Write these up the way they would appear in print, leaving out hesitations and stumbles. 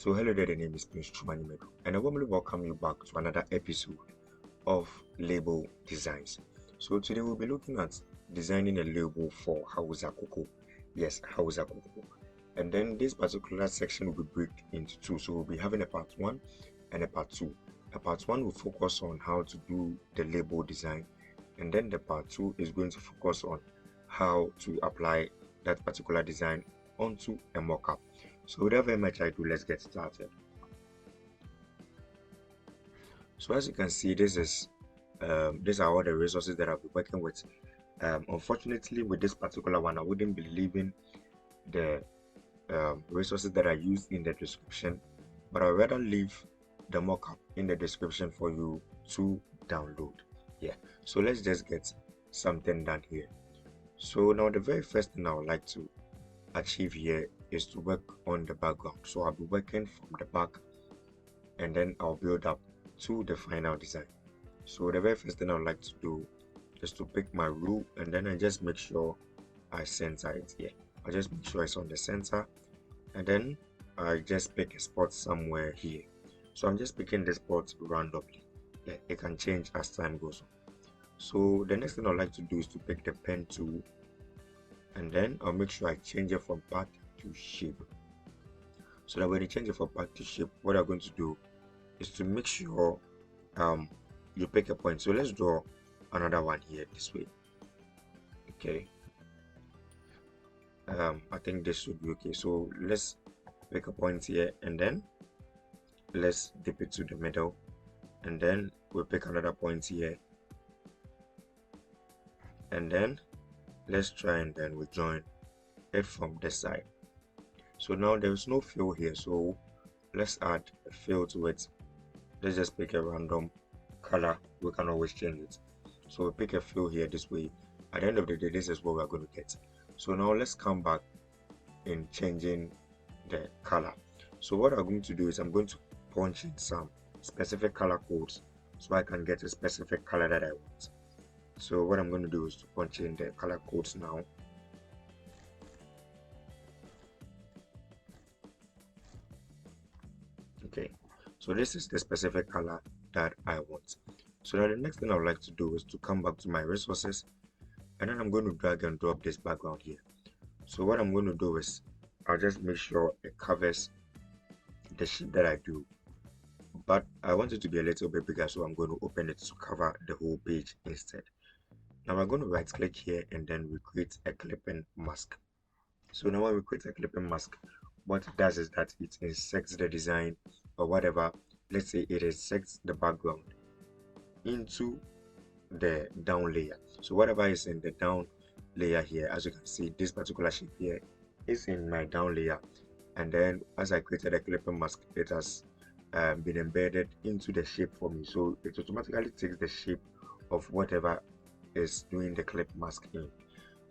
So hello there, the name is Prince Chumanimedu, and I warmly welcome you back to another episode of Label Designs. So today we'll be looking at designing a label for Hausa Cocoa. Yes, Hausa Cocoa. And then this particular section will be broken into two. So we'll be having a part one and a part two. A part one will focus on how to do the label design, and then the part two is going to focus on how to apply that particular design onto a mockup. So without very much ado, let's get started. So as you can see, these are all the resources that I'll be working with. Unfortunately, with this particular one, I wouldn't be leaving the resources that I used in the description, but I'd rather leave the mockup in the description for you to download. Yeah, so let's just get something done here. So now the very first thing I would like to achieve here is to work on the background. So I'll be working from the back and then I'll build up to the final design. So the very first thing I'd like to do is to pick my rule, and then I just make sure I center it here. I just make sure it's on the center, and then I just pick a spot somewhere here. So I'm just picking the spot randomly. Yeah, it can change as time goes on. So the next thing I'd like to do is to pick the pen tool, and then I'll make sure I change it from path to shape. So that when you change it from path to shape, what I'm going to do is to make sure you pick a point. So let's draw another one here this way. Okay. I think this should be okay. So let's pick a point here, and then let's dip it to the middle, and then we'll pick another point here, and then let's try and then we join it from this side. So now there's no fill here, so let's add a fill to it. Let's just pick a random color. We can always change it. So we pick a fill here this way. At the end of the day, this is what we're going to get. So now let's come back in changing the color. So what I'm going to do is I'm going to punch in some specific color codes so I can get a specific color that I want. So what I'm going to do is to punch in the color codes now. Okay, so this is the specific color that I want. So now the next thing I would like to do is to come back to my resources, and then I'm going to drag and drop this background here. So what I'm going to do is I'll just make sure it covers the shape that I do, but I want it to be a little bit bigger, so I'm going to open it to cover the whole page instead. Now we're going to right click here, and then we create a clipping mask. So now when we create a clipping mask, what it does is that it inserts the design or whatever. Let's say it inserts the background into the down layer. So whatever is in the down layer here, as you can see, this particular shape here is in my down layer, and then as I created a clipping mask, it has been embedded into the shape for me. So it automatically takes the shape of whatever is doing the clip mask in.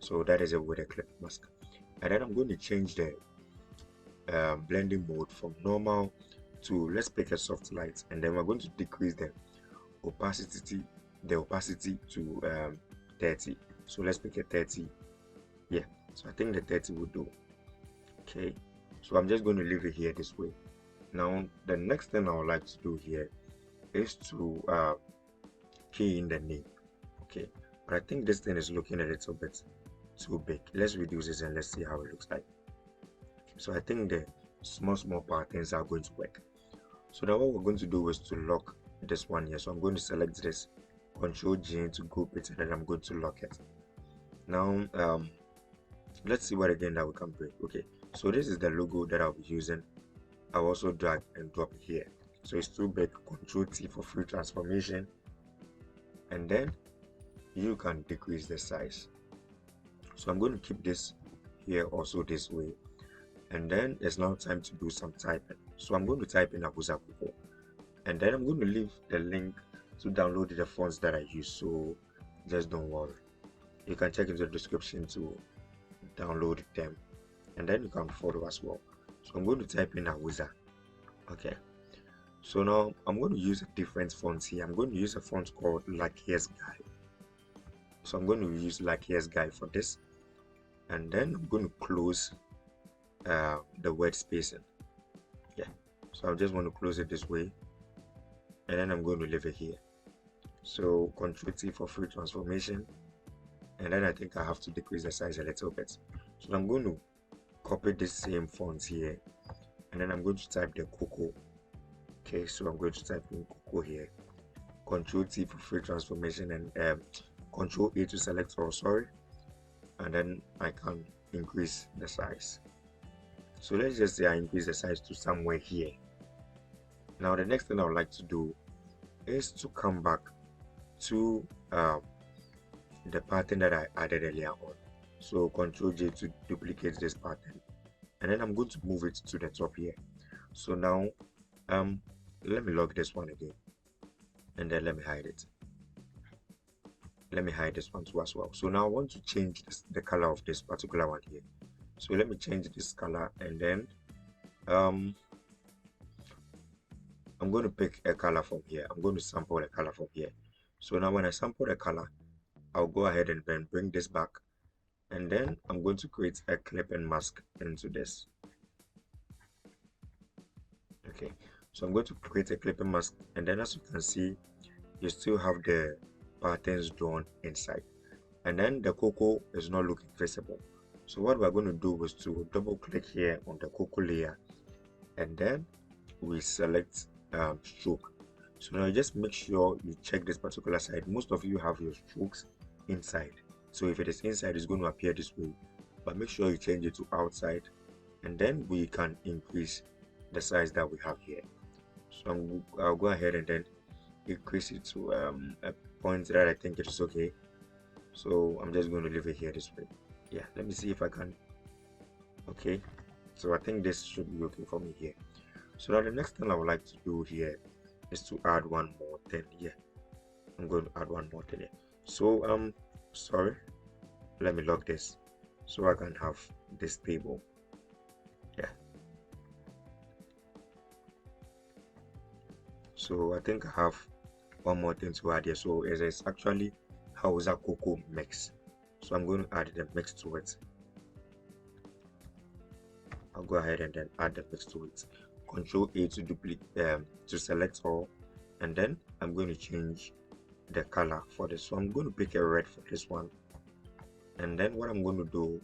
So that is it with a clip mask. And then I'm going to change the blending mode from normal to, let's pick a soft light, and then we're going to decrease the opacity to 30. So let's pick a 30. Yeah, so I think the 30 will do. Okay, so I'm just going to leave it here this way. Now the next thing I would like to do here is to key in the name. Okay, but I think this thing is looking a little bit too big. Let's reduce this and let's see how it looks like. So I think the small patterns are going to work. So now what we're going to do is to lock this one here. So I'm going to select this, Control G to group it, and then I'm going to lock it. Now let's see what again that we can break. Okay, so this is the logo that I'll be using. I'll also drag and drop it here. So it's too big. Control T for free transformation, and then you can decrease the size. So I'm going to keep this here also this way, and then it's now time to do some typing. So I'm going to type in Hausa Cocoa, and then I'm going to leave the link to download the fonts that I use, so just don't worry. You can check into the description to download them, and then you can follow as well. So I'm going to type in Hausa. Okay, so now I'm going to use a different font here. I'm going to use a font called Luckiest Guy. So I'm going to use Luckiest Guy for this, and then I'm going to close the word spacing. Yeah, So I just want to close it this way, and then I'm going to leave it here. So Control T for free transformation, and then I think I have to decrease the size a little bit. So I'm going to copy this same font here, and then I'm going to type the Cocoa. Okay, so I'm going to type in Cocoa here. Control T for free transformation, and Control A to select all, sorry, and then I can increase the size. So let's just say I increase the size to somewhere here. Now the next thing I would like to do is to come back to the pattern that I added earlier on. So Control J to duplicate this pattern, and then I'm going to move it to the top here. So now let me lock this one again, and then let me hide it. Let me hide this one too as well. So now I want to change the color of this particular one here. So let me change this color, and then I'm going to pick a color from here. I'm going to sample the color from here. So now when I sample the color, I'll go ahead and then bring this back, and then I'm going to create a clip and mask into this. Okay, so I'm going to create a clip and mask, and then as you can see, you still have the patterns drawn inside, and then the Cocoa is not looking visible. So what we're going to do is to double click here on the Cocoa layer, and then we select stroke. So now you just make sure you check this particular side. Most of you have your strokes inside, so if it is inside, it's going to appear this way, but make sure you change it to outside, and then we can increase the size that we have here. So I'll go ahead and then increase it to a point that I think it is okay. So I'm just going to leave it here this way. Yeah, let me see if I can. Okay, so I think this should be okay for me here. So now the next thing I would like to do here is to add one more thing here. I'm going to add one more thing here. So sorry, let me lock this so I can have this table. Yeah, so I think I have one more thing to add here. So it is actually Hausa Cocoa mix. So I'm going to add the mix to it. I'll go ahead and then add the mix to it. Control A to duplicate to select all, and then I'm going to change the color for this. So I'm going to pick a red for this one, and then what I'm going to do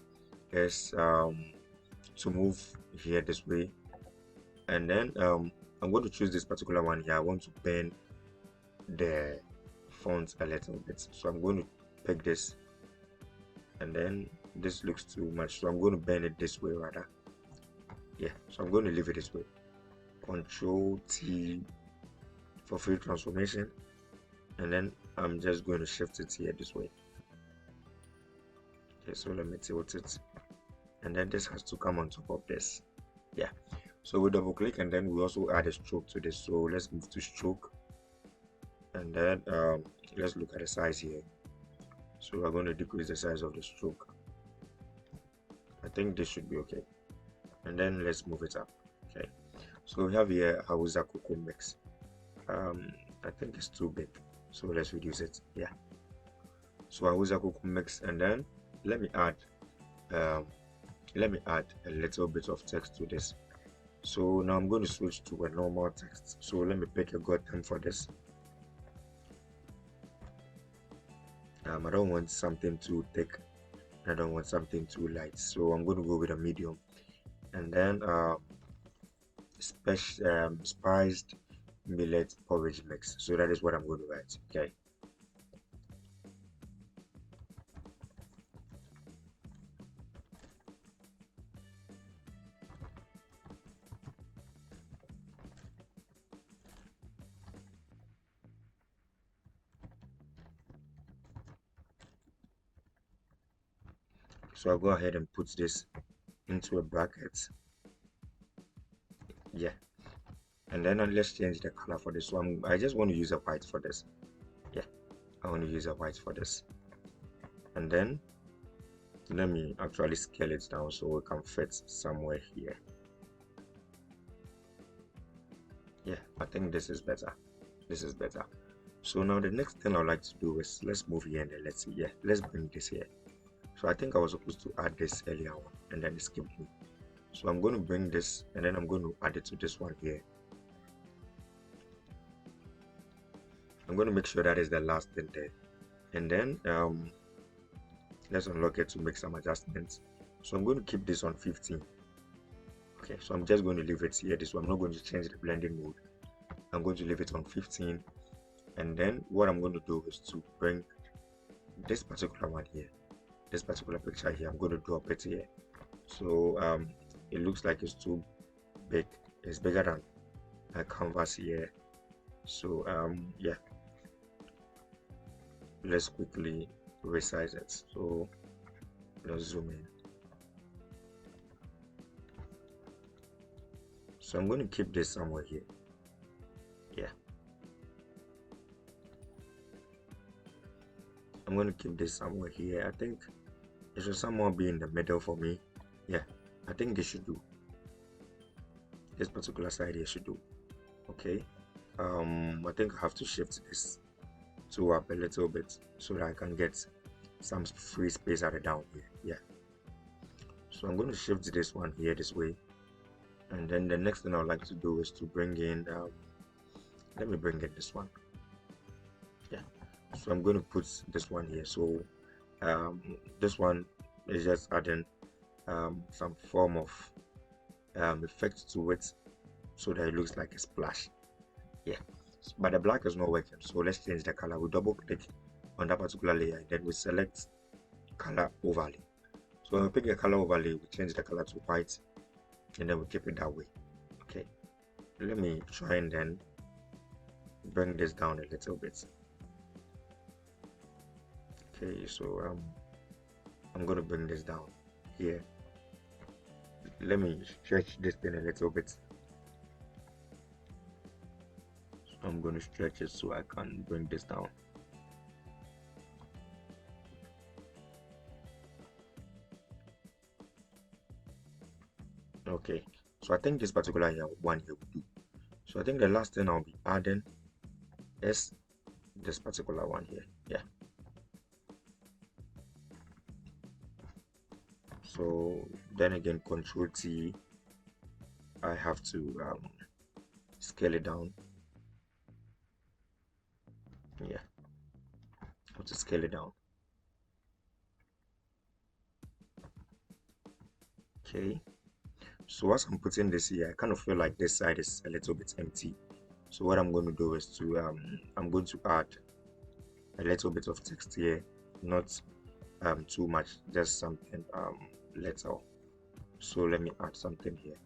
is to move here this way, and then I'm going to choose this particular one here. I want to bend the font a little bit, so I'm going to pick this, and then this looks too much, so I'm going to bend it this way rather. Yeah, so I'm going to leave it this way. Control T for free transformation, and then I'm just going to shift it here this way. Okay, so let me tilt it, and then this has to come on top of this. Yeah, so we double click, and then we also add a stroke to this. So let's move to stroke, and then let's look at the size here. So we're going to decrease the size of the stroke. I think this should be okay, and then let's move it up. Okay, so we have here Hausa Cocoa mix. I think it's too big, so let's reduce it. Yeah, so Hausa Cocoa mix, and then let me add a little bit of text to this. So now I'm going to switch to a normal text. So let me pick a Gotham for this. I don't want something too thick, I don't want something too light, so I'm going to go with a medium, and then spiced millet porridge mix. So that is what I'm going to write. Okay, so I'll go ahead and put this into a bracket. Yeah, and then let's change the color for this one. I just want to use a white for this. Yeah, I want to use a white for this, and then let me actually scale it down so it can fit somewhere here. Yeah, I think this is better. This is better. So now the next thing I'd like to do is let's move here, and then let's see. Yeah, let's bring this here. So I think I was supposed to add this earlier on, and then it skipped me. So I'm going to bring this, and then I'm going to add it to this one here. I'm going to make sure that is the last thing there, and then let's unlock it to make some adjustments. So I'm going to keep this on 15. Okay, so I'm just going to leave it here. This one, I'm not going to change the blending mode. I'm going to leave it on 15, and then what I'm going to do is to bring this particular one here, this particular picture here, I'm going to drop it here. So it looks like it's too big. It's bigger than my canvas here. So yeah, let's quickly resize it. So let's zoom in. So I'm going to keep this somewhere here. Yeah, I'm going to keep this somewhere here. I think it should somewhere be in the middle for me. Yeah, I think it should do. This particular side here should do. Okay, I think I have to shift this to up a little bit so that I can get some free space at the down here. Yeah, so I'm going to shift this one here this way, and then the next thing I would like to do is to bring in let me bring in this one. Yeah, so I'm going to put this one here. So this one is just adding some form of effect to it so that it looks like a splash. Yeah, but the black is not working, so let's change the color. We double click on that particular layer, then we select color overlay. So when we pick the color overlay, we change the color to white, and then we keep it that way. Okay, let me try and then bring this down a little bit. Okay, so I'm going to bring this down here. Let me stretch this thing a little bit. So I'm going to stretch it so I can bring this down. Okay, so I think this particular one here will do. So I think the last thing I'll be adding is this particular one here. Yeah, so then again, Control T, I have to scale it down. Yeah, I have to scale it down. Okay, so as I'm putting this here, I kind of feel like this side is a little bit empty. So what I'm going to do is to I'm going to add a little bit of text here, not too much, just something little. So let me add something here.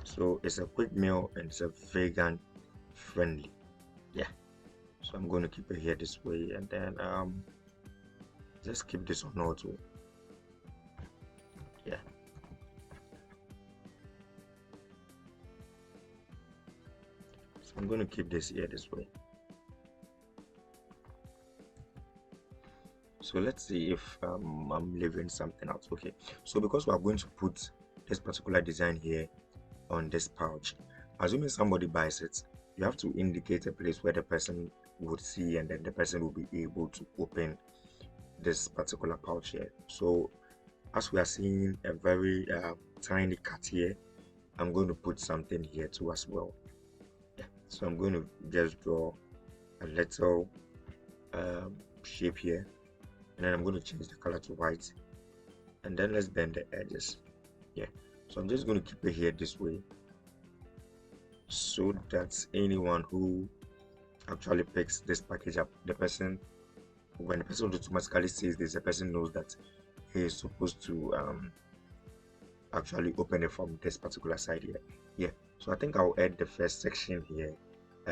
So it's a quick meal and it's a vegan friendly. Yeah, so I'm going to keep it here this way, and then just keep this on auto. Yeah, so I'm going to keep this here this way. So let's see if I'm leaving something out. Okay, so because we are going to put this particular design here on this pouch, assuming somebody buys it, you have to indicate a place where the person would see, and then the person will be able to open this particular pouch here. So as we are seeing a very tiny cut here, I'm going to put something here too as well. Yeah, so I'm going to just draw a little shape here, and then I'm going to change the color to white, and then let's bend the edges. Yeah, so I'm just going to keep it here this way, so that anyone who actually picks this package up, the person, when the person automatically sees this, the person knows that he is supposed to actually open it from this particular side here. Yeah, so I think I'll add the first section here.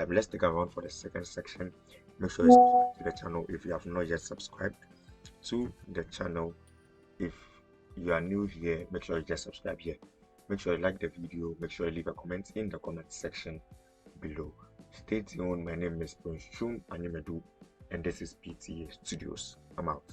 Let's take around for the second section. Make sure you subscribe to the channel if you have not yet subscribed to the channel. If you are new here, make sure you just subscribe here. Make sure you like the video. Make sure you leave a comment in the comment section below. Stay tuned. My name is Prince Chum Animedu, and this is PTA Studios. I'm out.